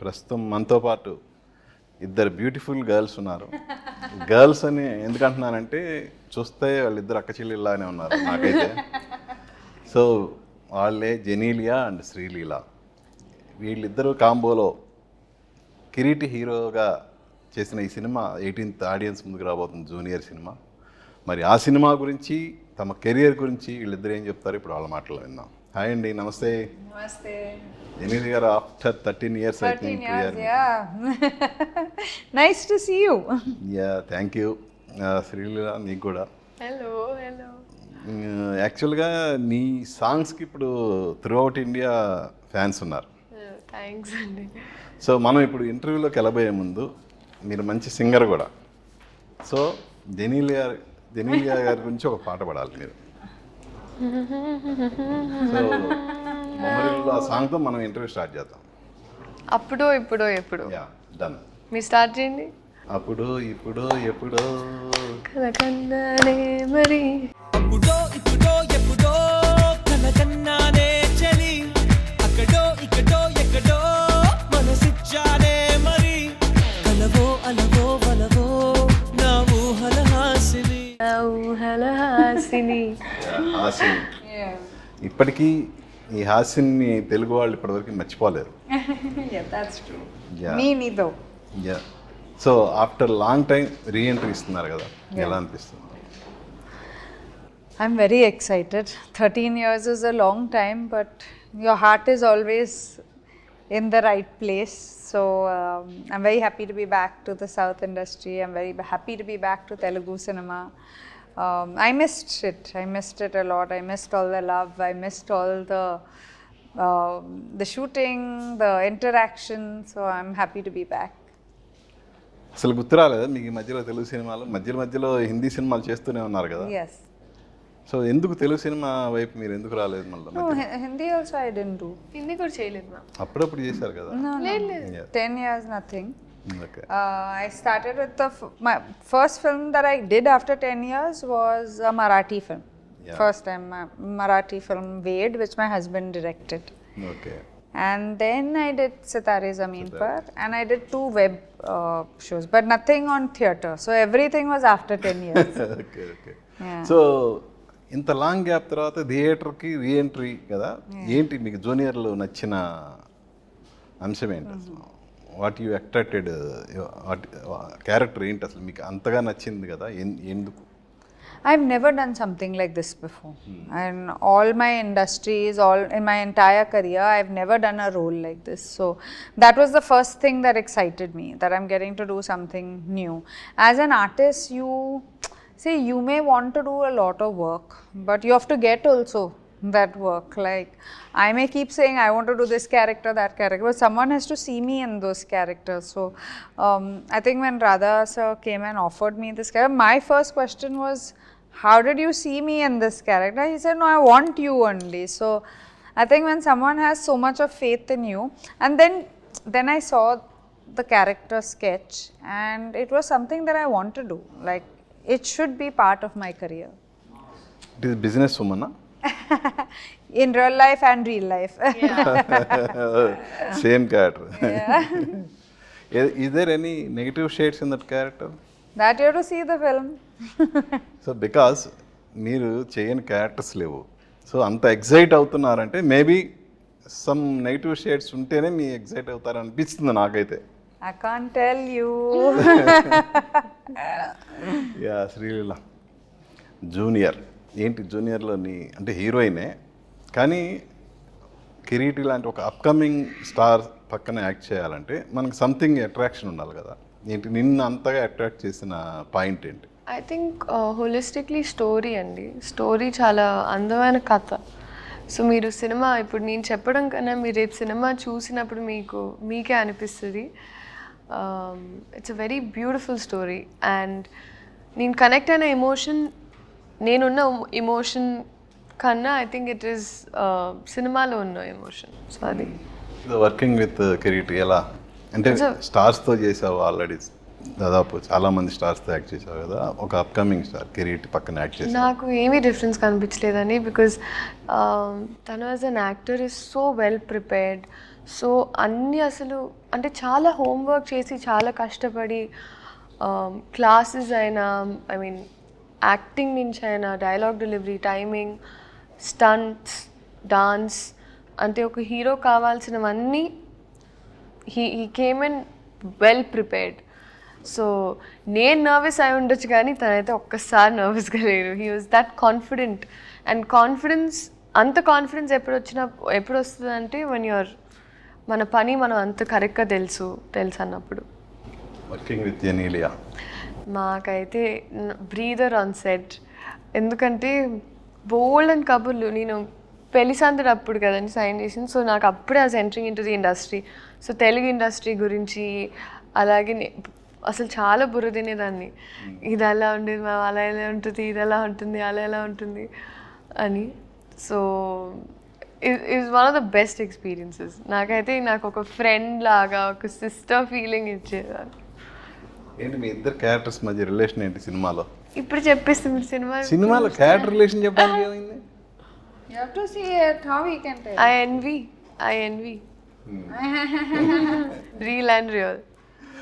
ప్రస్తుతం మనతో పాటు ఇద్దరు బ్యూటిఫుల్ గర్ల్స్ ఉన్నారు. గర్ల్స్ అని ఎందుకంటున్నానంటే చూస్తే వాళ్ళిద్దరు అక్క చెల్లెళ్ళలానే ఉన్నారు నాకైతే. సో వాళ్ళే జెనీలియా అండ్ శ్రీలీల. వీళ్ళిద్దరూ కాంబోలో కిరీటి హీరోగా చేసిన ఈ సినిమా 18th ఆడియన్స్ ముందుకు రాబోతుంది, జూనియర్ సినిమా. మరి ఆ సినిమా గురించి, తమ కెరియర్ గురించి వీళ్ళిద్దరు ఏం చెప్తారు ఇప్పుడు వాళ్ళ మాటలు విందాం. హాయ్ అండి, నమస్తే. నమస్తే జెనీలి గారు, ఆఫ్టర్ 13 years I think we are. Nice to see you. Yeah, thank you. Sreeleela, నీకు కూడా. Hello hello. యాక్చువల్గా నీ సాంగ్స్కి ఇప్పుడు త్రూఅవుట్ ఇండియా ఫ్యాన్స్ ఉన్నారు. థ్యాంక్స్ అండి. సో మనం ఇప్పుడు ఇంటర్వ్యూలోకి వెళ్ళబోయే ముందు, మీరు మంచి సింగర్ కూడా. సో జెనీలియా గారి గురించి ఒక పాట పాడాలి మీరు. సో మెమరీలో ఆ సాంగ్తో మనం ఇంటర్వ్యూ స్టార్ట్ చేద్దాం. అప్పుడో ఇప్పుడో ఎప్పుడు. Yeah, done. మీరు స్టార్ట్ చేయండి. అప్పుడు ఇప్పుడు ఎప్పుడో కలకన్నానే మరి, అప్పుడో ఇప్పుడో ఎప్పుడో కలకన్నానే చలి, అక్కడో ఇక్కడో ఎక్కడో మనసిచ్చానే మరి, కలవో అలవో వలవో నా ఊహల హాసిని. నా ఊహల హాసిని. హాసిన్. ఇప్పటికీ ఈ హాసిన్ని తెలుగు వాళ్ళు ఇప్పటివరకు మర్చిపోలేరు. That's true. Yeah. మీ నీతో. Yeah. So after long time reentry ఇస్తున్నారు కదా, ఎలా అనిపిస్తుంది? I'm very excited. 13 years is a long time, but your heart is always in the right place. So I'm very happy to be back to the South industry. I'm very happy to be back to Telugu cinema. I missed it a lot. I missed all the love. I missed all the shooting, the interaction. So I'm happy to be back. అసలు గుర్తు రాలేదా మీకు ఈ మధ్యలో తెలుగు సినిమాలు? మధ్యలో హిందీ సినిమాలు చేస్తూనే ఉన్నారు కదా. Yes. సో ఎందుకు తెలుగు సినిమా వైపు మీరు ఎందుకు రాలేదు మళ్ళీ? No, Hindi also I didn't do. Hindi కూడా చేయలేదు మా. అప్పుడప్పుడు చేశారు కదా. No. Yeah. 10 years, nothing. Okay. I started with my first film that I did after 10 years was a Marathi film. Yeah. First time Marathi film Ved, which my husband directed. Okay. And then I did Sitare Zameen Par, and I did 2 web shows, but nothing on theatre. So everything was after 10 years. Okay okay. Yeah. So ఇంత long gap తర్వాత థియేటర్కి reentry కదా, ఏంటి మీకు జూనియర్లో నచ్చిన అంశం ఏంటి అసలు? వాట్ యూ అట్రాక్టెడ్, క్యారెక్టర్ ఏంటి అసలు మీకు అంతగా నచ్చింది కదా, ఎందుకు? I've never done something like this before. And all my industries, all in my entire career, I've never done a role like this. So that was the first thing that excited me, that I'm getting to do something new. As an artist, you may want to do a lot of work, but you have to get also that work. Like, I may keep saying I want to do this character, that character, but someone has to see me in those characters. So I think when Radha sir came and offered me this character, my first question was, how did you see me in this character? He said, no, I want you only. So I think when someone has so much of faith in you, and then I saw the character sketch, and it was something that I want to do. Like, it should be part of my career. It is business ఉమన్నా? In real life and real life. Same character. Is there any negative shades in that character? That you have to see the film. So because మీరు చేయని characters లేవు, so అంత excite అవుతున్నారంటే maybe some negative shades ఉంటేనే మీ excite అవుతారు అనిపిస్తుంది నాకైతే. I can't tell you. Yeah. Sreeleela junior ఏంటి? జూనియర్లో అంటే హీరోయినే, కానీ కిరీటి లాంటి ఒక అప్కమింగ్ స్టార్ పక్కన యాక్ట్ చేయాలంటే మనకు సంథింగ్ అట్రాక్షన్ ఉండాలి కదా. ఏంటి నిన్ను అంతగా అట్రాక్ట్ చేసిన పాయింట్ ఏంటి? ఐ థింక్ హోలిస్టిక్లీ స్టోరీ అండి. స్టోరీ చాలా అందమైన కథ. సో మీరు సినిమా ఇప్పుడు నేను చెప్పడం కన్నా మీరు రేపు సినిమా చూసినప్పుడు మీకే అనిపిస్తుంది. It's a very beautiful story. And నేను కనెక్ట్ అయిన ఎమోషన్, నేనున్న ఎమోషన్ కన్నా ఐ థింక్ ఇట్ ఈస్ సినిమాలో ఉన్న ఎమోషన్. సో అది వర్కింగ్ విత్ కిరీటి ఎలా అంటే స్టార్స్తో చేసావు ఆల్రెడీ, దాదాపు చాలా మంది స్టార్స్తో యాక్ట్ చేసావు కదా, ఒక అప్కమింగ్ స్టార్ కిరీటి పక్కన యాక్ట్ చేసావు. నాకు ఏమీ డిఫరెన్స్ కనిపించలేదని, బికాజ్ తను as an actor is so well prepared, so అన్నీ అసలు అంటే చాలా హోంవర్క్ చేసి చాలా కష్టపడి క్లాసెస్ అయినా ఐ మీన్ యాక్టింగ్ నుంచి అయినా dialogue delivery timing stunts dance అంటే ఒక హీరో కావాల్సినవన్నీ he came in well prepared. So నేను నర్వస్ అయి ఉండొచ్చు కానీ తనైతే ఒక్కసారి నర్వస్గా లేరు. He was that confident. And అంత కాన్ఫిడెన్స్ ఎప్పుడు వస్తుంది అంటే మన పని మనం అంత కరెక్ట్గా తెలుసు అన్నప్పుడు. వర్కింగ్ విత్ జెనీలియా మాకైతే బ్రీదర్ ఆన్ సెట్. ఎందుకంటే బోల్డ్ అండ్ కబుర్లు నేను పెళ్లి సందడి అప్పుడు కదండి సైన్ చేసింది. సో నాకు అప్పుడే as entering in to the industry. So Telugu industry గురించి అలాగే అసలు చాలా బుర్ర తినేదాన్ని. ఇది అలా ఉండేది మా అలా ఎలా ఉంటుంది, ఇది ఎలా ఉంటుంది, అలా ఎలా ఉంటుంది అని. So it's one of the best experiences. నాకు ఒక ఫ్రెండ్ లాగా ఒక సిస్టర్ ఫీలింగ్ ఇచ్చేదాన్ని. ఏంటి మీ ఇద్దరు క్యారెక్టర్స్ మధ్య రిలేషన్ ఏంటి సినిమాలో? ఇప్పుడు చెప్పేస్తుంది సినిమాలో క్యారెక్టర్ రిలేషన్ చెప్పడానికి ఏమైంది? You have to see it, how he can tell. I envy. Real and real.